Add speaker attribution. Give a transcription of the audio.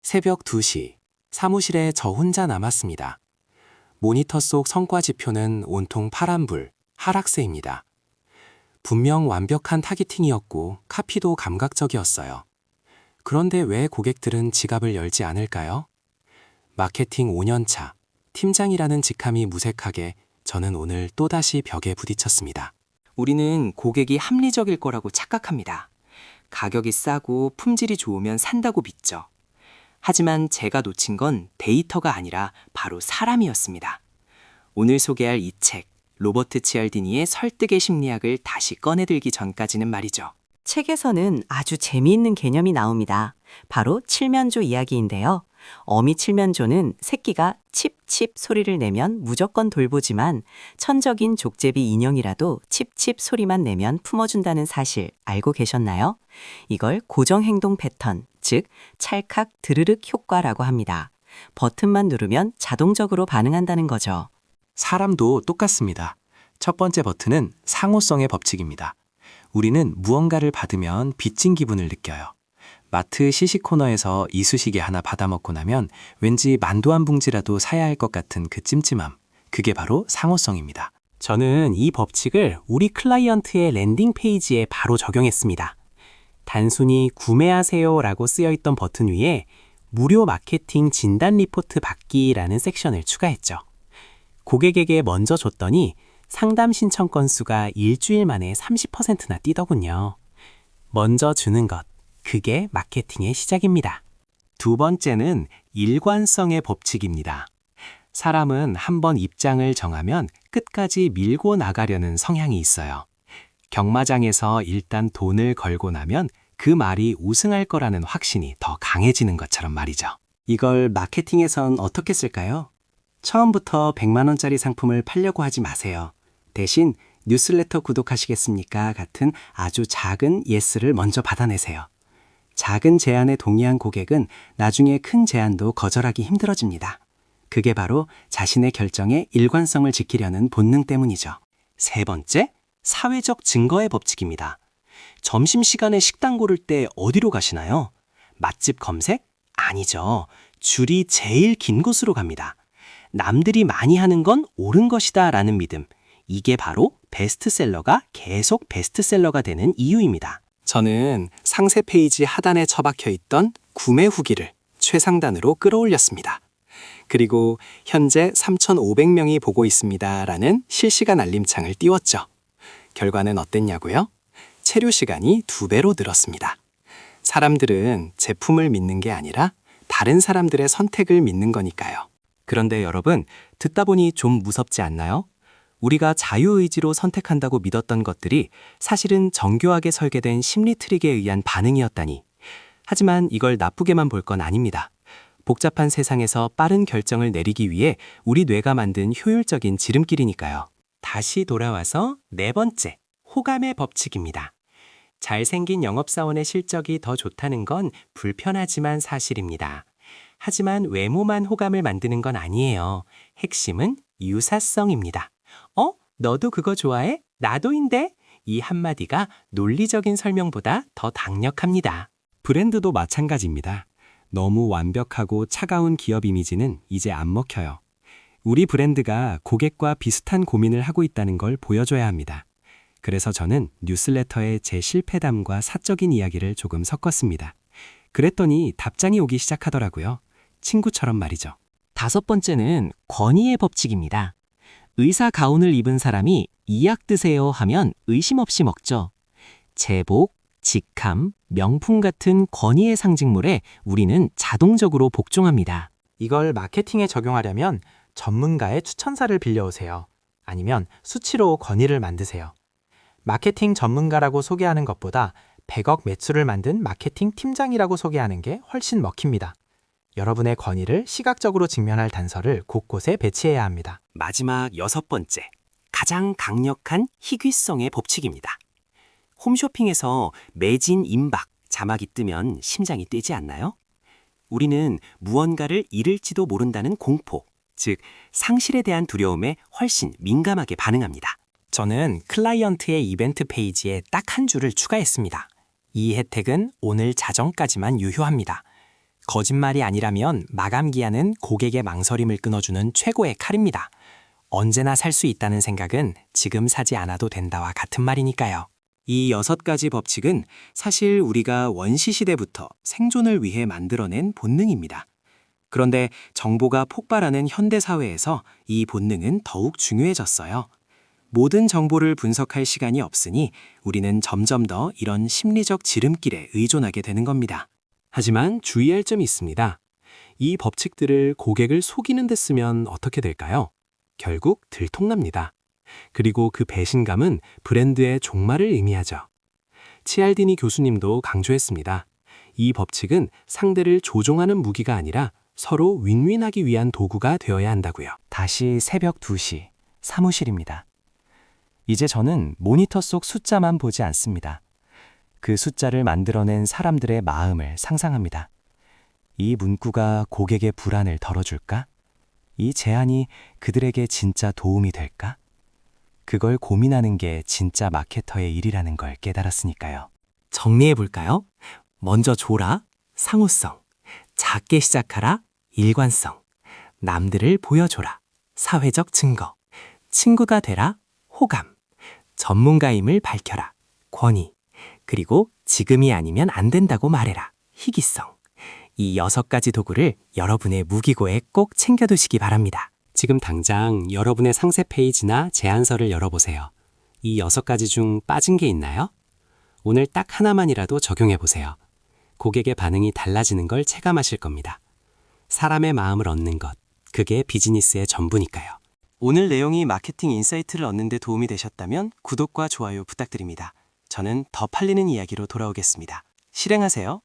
Speaker 1: 새벽 2시, 사무실에 저 혼자 남았습니다. 모니터 속 성과 지표는 온통 파란불, 하락세입니다. 분명 완벽한 타깃팅이었고 카피도 감각적이었어요. 그런데 왜 고객들은 지갑을 열지 않을까요? 마케팅 5년차, 팀장이라는 직함이 무색하게 저는 오늘 또다시 벽에 부딪혔습니다.
Speaker 2: 우리는 고객이 합리적일 거라고 착각합니다. 가격이 싸고 품질이 좋으면 산다고 믿죠. 하지만 제가 놓친 건 데이터가 아니라 바로 사람이었습니다. 오늘 소개할 이 책, 로버트 치얼디니의 설득의 심리학을 다시 꺼내들기 전까지는 말이죠.
Speaker 3: 책에서는 아주 재미있는 개념이 나옵니다. 바로 칠면조 이야기인데요. 어미 칠면조는 새끼가 칩칩 소리를 내면 무조건 돌보지만 천적인 족제비 인형이라도 칩칩 소리만 내면 품어준다는 사실 알고 계셨나요? 이걸 고정행동 패턴, 즉 찰칵 드르륵 효과라고 합니다. 버튼만 누르면 자동적으로 반응한다는 거죠.
Speaker 1: 사람도 똑같습니다. 첫 번째 버튼은 상호성의 법칙입니다. 우리는 무언가를 받으면 빚진 기분을 느껴요. 마트 시식코너에서 이쑤시개 하나 받아먹고 나면 왠지 만두 한 봉지라도 사야 할 것 같은 그 찜찜함. 그게 바로 상호성입니다.
Speaker 4: 저는 이 법칙을 우리 클라이언트의 랜딩 페이지에 바로 적용했습니다. 단순히 구매하세요라고 쓰여있던 버튼 위에 무료 마케팅 진단 리포트 받기라는 섹션을 추가했죠. 고객에게 먼저 줬더니 상담 신청 건수가 일주일 만에 30%나 뛰더군요. 먼저 주는 것, 그게 마케팅의 시작입니다.
Speaker 1: 두 번째는 일관성의 법칙입니다. 사람은 한번 입장을 정하면 끝까지 밀고 나가려는 성향이 있어요. 경마장에서 일단 돈을 걸고 나면 그 말이 우승할 거라는 확신이 더 강해지는 것처럼 말이죠. 이걸 마케팅에선 어떻게 쓸까요? 처음부터 100만 원짜리 상품을 팔려고 하지 마세요. 대신 뉴스레터 구독하시겠습니까? 같은 아주 작은 예스를 먼저 받아내세요. 작은 제안에 동의한 고객은 나중에 큰 제안도 거절하기 힘들어집니다. 그게 바로 자신의 결정에 일관성을 지키려는 본능 때문이죠. 세 번째, 사회적 증거의 법칙입니다. 점심시간에 식당 고를 때 어디로 가시나요? 맛집 검색? 아니죠. 줄이 제일 긴 곳으로 갑니다. 남들이 많이 하는 건 옳은 것이다 라는 믿음. 이게 바로 베스트셀러가 계속 베스트셀러가 되는 이유입니다. 저는 상세 페이지 하단에 처박혀 있던 구매 후기를 최상단으로 끌어올렸습니다. 그리고 현재 3,500명이 보고 있습니다 라는 실시간 알림창을 띄웠죠. 결과는 어땠냐고요? 체류 시간이 2배로 늘었습니다. 사람들은 제품을 믿는 게 아니라 다른 사람들의 선택을 믿는 거니까요. 그런데 여러분, 듣다 보니 좀 무섭지 않나요? 우리가 자유의지로 선택한다고 믿었던 것들이 사실은 정교하게 설계된 심리 트릭에 의한 반응이었다니. 하지만 이걸 나쁘게만 볼 건 아닙니다. 복잡한 세상에서 빠른 결정을 내리기 위해 우리 뇌가 만든 효율적인 지름길이니까요. 다시 돌아와서 네 번째, 호감의 법칙입니다. 잘생긴 영업사원의 실적이 더 좋다는 건 불편하지만 사실입니다. 하지만 외모만 호감을 만드는 건 아니에요. 핵심은 유사성입니다. 너도 그거 좋아해? 나도인데? 이 한마디가 논리적인 설명보다 더 강력합니다. 브랜드도 마찬가지입니다. 너무 완벽하고 차가운 기업 이미지는 이제 안 먹혀요. 우리 브랜드가 고객과 비슷한 고민을 하고 있다는 걸 보여줘야 합니다. 그래서 저는 뉴스레터에 제 실패담과 사적인 이야기를 조금 섞었습니다. 그랬더니 답장이 오기 시작하더라고요. 친구처럼 말이죠.
Speaker 4: 다섯 번째는 권위의 법칙입니다. 의사 가운을 입은 사람이 이 약 드세요 하면 의심 없이 먹죠. 제복, 직함, 명품 같은 권위의 상징물에 우리는 자동적으로 복종합니다.
Speaker 5: 이걸 마케팅에 적용하려면 전문가의 추천사를 빌려오세요. 아니면 수치로 권위를 만드세요. 마케팅 전문가라고 소개하는 것보다 100억 매출을 만든 마케팅 팀장이라고 소개하는 게 훨씬 먹힙니다. 여러분의 권위를 시각적으로 직면할 단서를 곳곳에 배치해야 합니다.
Speaker 1: 마지막 여섯 번째, 가장 강력한 희귀성의 법칙입니다. 홈쇼핑에서 매진 임박 자막이 뜨면 심장이 뛰지 않나요? 우리는 무언가를 잃을지도 모른다는 공포, 즉 상실에 대한 두려움에 훨씬 민감하게 반응합니다.
Speaker 5: 저는 클라이언트의 이벤트 페이지에 딱 한 줄을 추가했습니다. 이 혜택은 오늘 자정까지만 유효합니다.
Speaker 4: 거짓말이 아니라면 마감 기한은 고객의 망설임을 끊어주는 최고의 칼입니다. 언제나 살 수 있다는 생각은 지금 사지 않아도 된다와 같은 말이니까요.
Speaker 1: 이 6가지 법칙은 사실 우리가 원시 시대부터 생존을 위해 만들어낸 본능입니다. 그런데 정보가 폭발하는 현대 사회에서 이 본능은 더욱 중요해졌어요. 모든 정보를 분석할 시간이 없으니 우리는 점점 더 이런 심리적 지름길에 의존하게 되는 겁니다.
Speaker 4: 하지만 주의할 점이 있습니다. 이 법칙들을 고객을 속이는 데 쓰면 어떻게 될까요? 결국 들통납니다. 그리고 그 배신감은 브랜드의 종말을 의미하죠. 치알디니 교수님도 강조했습니다. 이 법칙은 상대를 조종하는 무기가 아니라 서로 윈윈하기 위한 도구가 되어야 한다고요.
Speaker 1: 다시 새벽 2시, 사무실입니다. 이제 저는 모니터 속 숫자만 보지 않습니다. 그 숫자를 만들어낸 사람들의 마음을 상상합니다. 이 문구가 고객의 불안을 덜어줄까? 이 제안이 그들에게 진짜 도움이 될까? 그걸 고민하는 게 진짜 마케터의 일이라는 걸 깨달았으니까요.
Speaker 4: 정리해 볼까요? 먼저 줘라, 상호성. 작게 시작하라, 일관성. 남들을 보여줘라, 사회적 증거. 친구가 되라, 호감. 전문가임을 밝혀라, 권위. 그리고 지금이 아니면 안 된다고 말해라, 희귀성. 이 6가지 도구를 여러분의 무기고에 꼭 챙겨두시기 바랍니다. 지금 당장 여러분의 상세 페이지나 제안서를 열어보세요. 이 6가지 중 빠진 게 있나요? 오늘 딱 하나만이라도 적용해 보세요. 고객의 반응이 달라지는 걸 체감하실 겁니다. 사람의 마음을 얻는 것, 그게 비즈니스의 전부니까요.
Speaker 1: 오늘 내용이 마케팅 인사이트를 얻는 데 도움이 되셨다면 구독과 좋아요 부탁드립니다. 저는 더 팔리는 이야기로 돌아오겠습니다. 실행하세요.